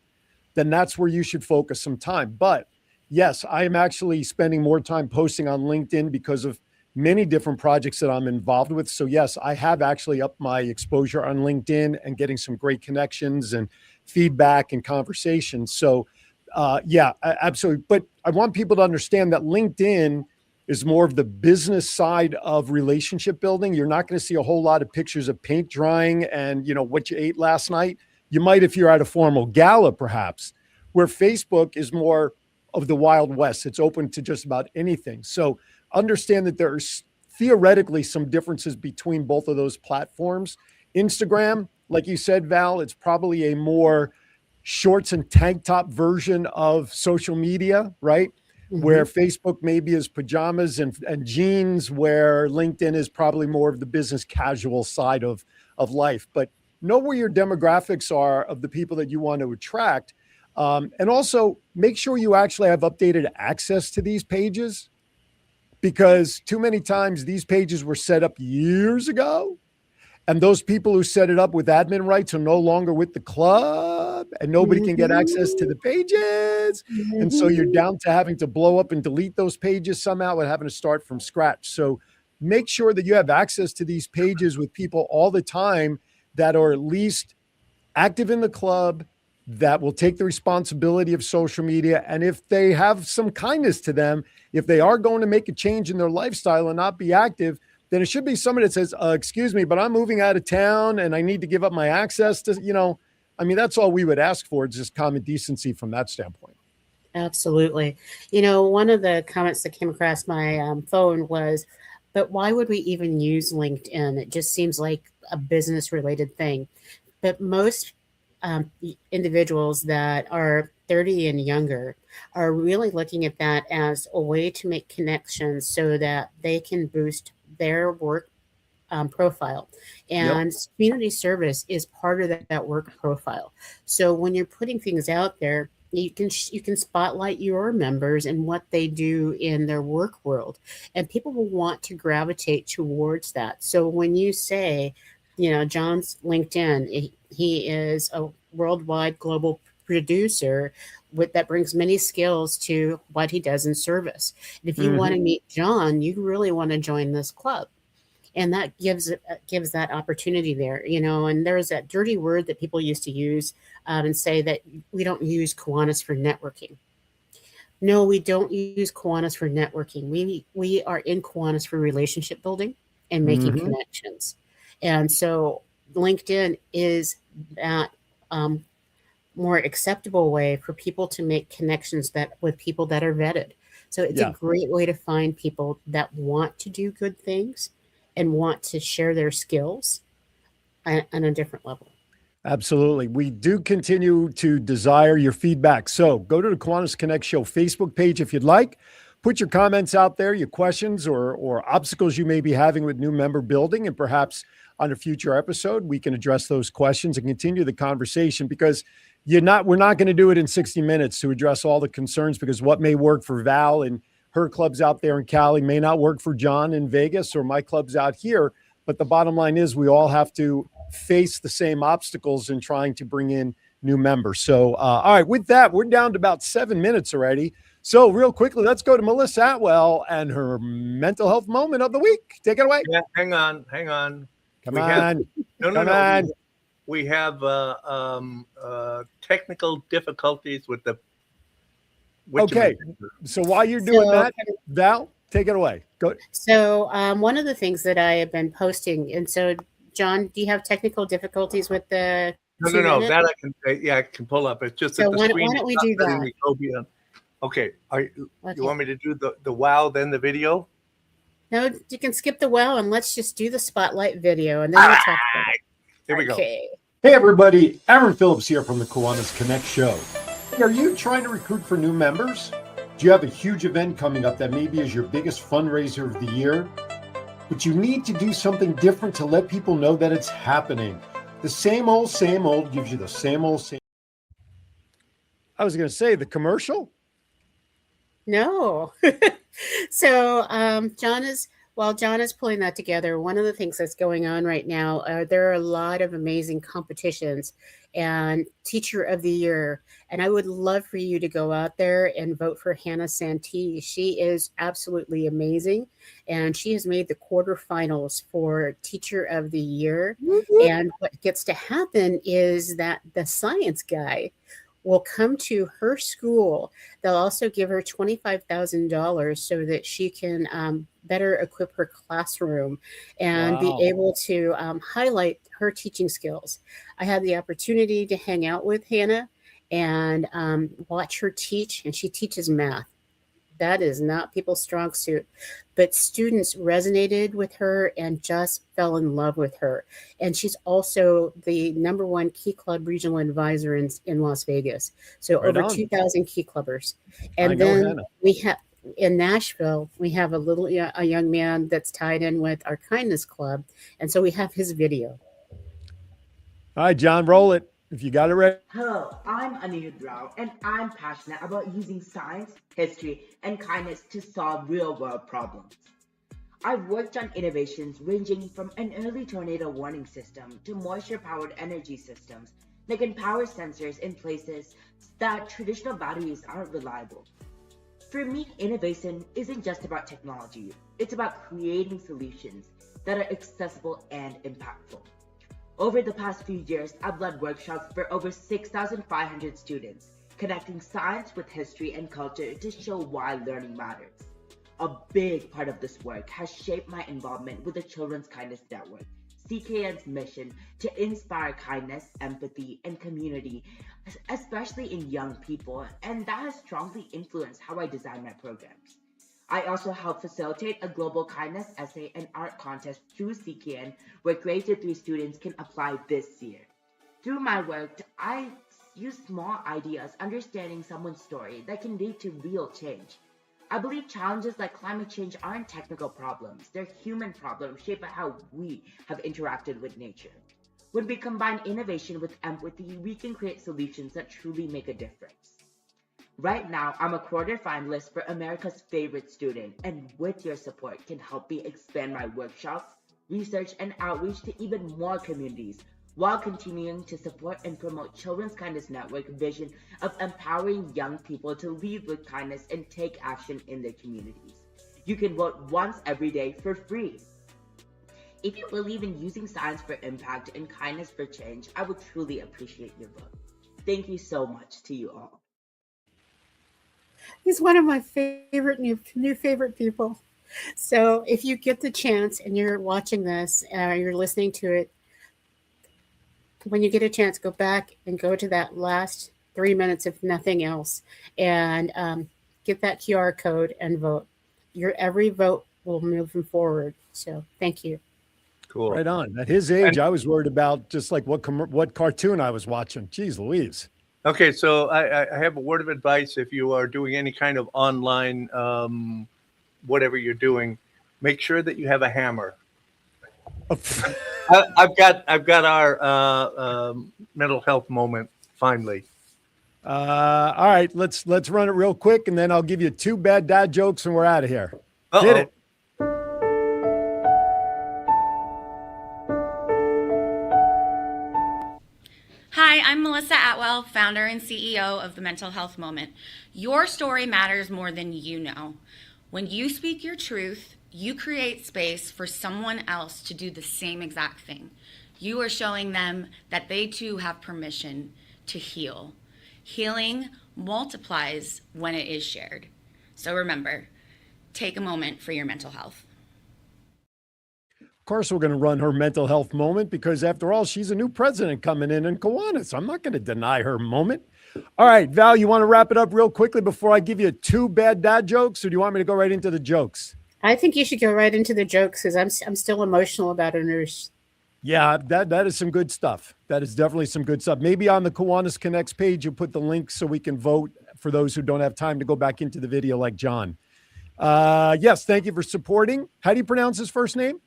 then that's where you should focus some time. But yes, I am actually spending more time posting on LinkedIn because of many different projects that I'm involved with. So yes, I have actually upped my exposure on LinkedIn and getting some great connections and feedback and conversations. So absolutely. But I want people to understand that LinkedIn is more of the business side of relationship building. You're not going to see a whole lot of pictures of paint drying and, you know, what you ate last night. You might if you're at a formal gala, perhaps, where Facebook is more of the Wild West. It's open to just about anything. So understand that there's theoretically some differences between both of those platforms. Instagram, like you said, Val, it's probably a more shorts and tank top version of social media, right? Where Facebook maybe is pajamas and jeans, where LinkedIn is probably more of the business casual side of life. But know where your demographics are of the people that you want to attract. And also make sure you actually have updated access to these pages, because too many times these pages were set up years ago, and those people who set it up with admin rights are no longer with the club, and nobody can get access to the pages. And so you're down to having to blow up and delete those pages somehow and having to start from scratch. So make sure that you have access to these pages with people all the time that are at least active in the club, that will take the responsibility of social media. And if they have some kindness to them, if they are going to make a change in their lifestyle and not be active, then it should be somebody that says, excuse me, but I'm moving out of town and I need to give up my access to, you know, I mean, that's all we would ask for, just common decency from that standpoint. Absolutely. You know, one of the comments that came across my phone was, but why would we even use LinkedIn? It just seems like a business related thing. But most individuals that are 30 and younger are really looking at that as a way to make connections so that they can boost their work profile. Yep. And community service is part of that work profile. So when you're putting things out there, you can spotlight your members and what they do in their work world, and people will want to gravitate towards that. So when you say, John's LinkedIn, he is a worldwide global producer that brings many skills to what he does in service. And if you want to meet John, you really want to join this club. And that gives that opportunity there, and there's that dirty word that people used to use and say that we don't use Kiwanis for networking. No, we don't use Kiwanis for networking. We are in Kiwanis for relationship building and making connections. And so LinkedIn is that more acceptable way for people to make connections with people that are vetted. So it's a great way to find people that want to do good things and want to share their skills on a different level. Absolutely. We do continue to desire your feedback. So go to the Kiwanis Connect Show Facebook page if you'd like. Put your comments out there, your questions or obstacles you may be having with new member building, and perhaps on a future episode, we can address those questions and continue the conversation, because we're not going to do it in 60 minutes to address all the concerns, because what may work for Val and her clubs out there in Cali may not work for John in Vegas or my clubs out here. But the bottom line is we all have to face the same obstacles in trying to bring in new members. So, all right, with that, we're down to about 7 minutes already. So real quickly, let's go to Melissa Atwell and her mental health moment of the week. Take it away. Yeah, hang on. Come on. No. We have technical difficulties with the. Okay. So while you're doing that, Val, take it away. Go. So one of the things that I have been posting, and so John, do you have technical difficulties with the? No. That I can pull up. It's just so that the screen. Why don't we do that? Okay. You want me to do the wow, then the video? No, you can skip the wow and let's just do the spotlight video, and then we'll talk about it. Here we go. Hey everybody, Aaron Phillips here from the Kiwanis Connect Show. Are you trying to recruit for new members? Do you have a huge event coming up that maybe is your biggest fundraiser of the year? But you need to do something different to let people know that it's happening. The same old gives you the same old. I was going to say the commercial. No. So while John is pulling that together, one of the things that's going on right now, there are a lot of amazing competitions and Teacher of the Year. And I would love for you to go out there and vote for Hannah Santee. She is absolutely amazing. And she has made the quarterfinals for Teacher of the Year. Mm-hmm. And what gets to happen is that the science guy will come to her school. They'll also give her $25,000 so that she can better equip her classroom and be able to highlight her teaching skills. I had the opportunity to hang out with Hannah and watch her teach, and she teaches math. That is not people's strong suit, but students resonated with her and just fell in love with her. And she's also the #1 Key Club regional advisor in Las Vegas. So right over on. 2,000 Key Clubbers. And then we have in Nashville, we have a young man that's tied in with our Kindness Club. And so we have his video. All right, John, roll it. If you got it ready. Hello, I'm Anirudh Rao, and I'm passionate about using science, history, and kindness to solve real-world problems. I've worked on innovations ranging from an early tornado warning system to moisture-powered energy systems that can power sensors in places that traditional batteries aren't reliable. For me, innovation isn't just about technology. It's about creating solutions that are accessible and impactful. Over the past few years, I've led workshops for over 6,500 students, connecting science with history and culture to show why learning matters. A big part of this work has shaped my involvement with the Children's Kindness Network, CKN's mission to inspire kindness, empathy, and community, especially in young people, and that has strongly influenced how I design my programs. I also help facilitate a global kindness essay and art contest through CKN, where grade 3 students can apply this year. Through my work, I use small ideas, understanding someone's story that can lead to real change. I believe challenges like climate change aren't technical problems. They're human problems shaped by how we have interacted with nature. When we combine innovation with empathy, we can create solutions that truly make a difference. Right now, I'm a quarterfinalist for America's Favorite Student, and with your support can help me expand my workshops, research, and outreach to even more communities, while continuing to support and promote Children's Kindness Network vision of empowering young people to lead with kindness and take action in their communities. You can vote once every day for free. If you believe in using science for impact and kindness for change, I would truly appreciate your vote. Thank you so much to you all. He's one of my favorite new favorite people. So if you get the chance and you're watching this, you're listening to it, when you get a chance, go back and go to that last 3 minutes, if nothing else, and get that QR code and vote. Your every vote will move him forward. So thank you. Cool. Right on. At his age, I was worried about just like what cartoon I was watching. Jeez Louise. Okay, so I have a word of advice. If you are doing any kind of online, whatever you're doing, make sure that you have a hammer. I've got our mental health moment finally. All right, let's run it real quick, and then I'll give you 2 bad dad jokes, and we're out of here. Hit it. Hi, I'm Melissa Atwell, founder and CEO of the Mental Health Moment. Your story matters more than you know. When you speak your truth, you create space for someone else to do the same exact thing. You are showing them that they too have permission to heal. Healing multiplies when it is shared. So remember, take a moment for your mental health. Of course, we're going to run her mental health moment because, after all, she's a new president coming in Kiwanis. I'm not going to deny her moment. All right, Val, you want to wrap it up real quickly before I give you 2 bad dad jokes, or do you want me to go right into the jokes? I think you should go right into the jokes because I'm still emotional about Anush. Yeah, that is some good stuff. That is definitely some good stuff. Maybe on the Kiwanis Connects page, you put the link so we can vote for those who don't have time to go back into the video like John. Yes, thank you for supporting. How do you pronounce his first name?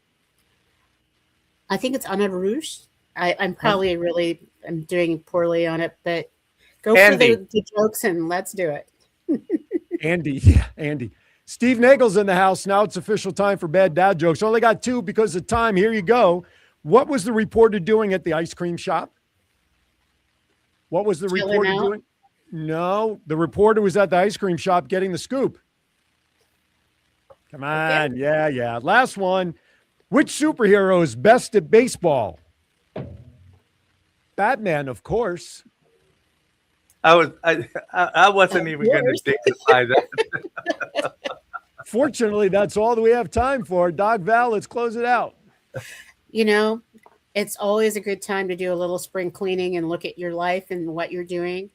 I think it's Anush. I'm probably I'm doing poorly on it, but go Andy. for the jokes and let's do it. Andy. Yeah, Andy. Steve Nagel's in the house. Now it's official time for bad dad jokes. Only got 2 because of time. Here you go. What was the reporter doing at the ice cream shop? What was the reporter doing? No, the reporter was at the ice cream shop getting the scoop. Come on. Okay. Yeah. Last one. Which superhero is best at baseball? Batman, of course. I wasn't even going to dignify that. Fortunately, that's all that we have time for. Doc Val, let's close it out. You know, it's always a good time to do a little spring cleaning and look at your life and what you're doing.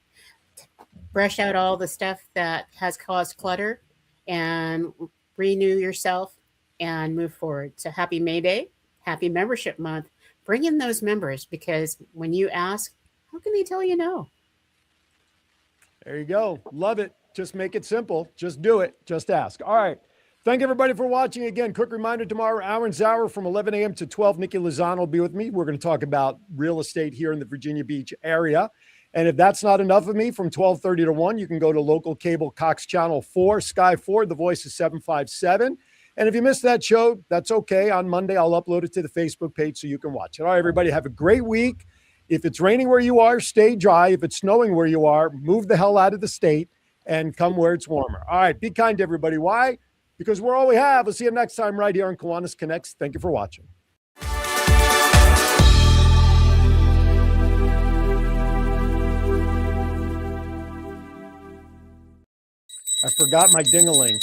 Brush out all the stuff that has caused clutter and renew yourself and move forward. So happy May Day, happy membership month. Bring in those members because when you ask, how can they tell you no? There you go. Love it. Just make it simple. Just do it. Just ask. All right. Thank everybody for watching. Again, quick reminder, tomorrow, Hour and Hour from 11 a.m. to 12, Nikki Lozano will be with me. We're going to talk about real estate here in the Virginia Beach area. And if that's not enough of me, from 12:30 to 1, you can go to local cable Cox Channel 4, Sky 4, The Voice is 757. And if you missed that show, that's okay. On Monday, I'll upload it to the Facebook page so you can watch it. All right, everybody, have a great week. If it's raining where you are, stay dry. If it's snowing where you are, move the hell out of the state and come where it's warmer. All right, be kind to everybody. Why? Because we're all we have. We'll see you next time right here on Kiwanis Connects. Thank you for watching. I forgot my ding-a-ling.